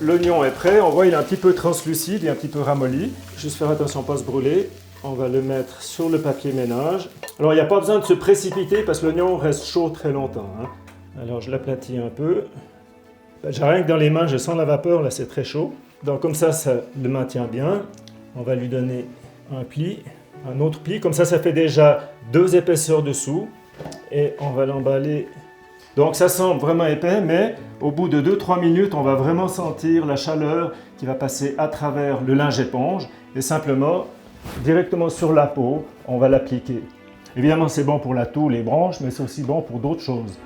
l'oignon est prêt. On voit il est un petit peu translucide et un petit peu ramolli. Juste faire attention à ne pas se brûler. On va le mettre sur le papier ménage. Alors, il n'y a pas besoin de se précipiter parce que l'oignon reste chaud très longtemps, hein. Alors, je l'aplatis un peu. J'ai rien que dans les mains, je sens la vapeur, là c'est très chaud. Donc comme ça le maintient bien. On va lui donner un pli, un autre pli. Comme ça fait déjà 2 épaisseurs dessous. Et on va l'emballer. Donc ça semble vraiment épais, mais au bout de 2-3 minutes, on va vraiment sentir la chaleur qui va passer à travers le linge éponge. Et simplement, directement sur la peau, on va l'appliquer. Évidemment, c'est bon pour la toux, les branches, mais c'est aussi bon pour d'autres choses.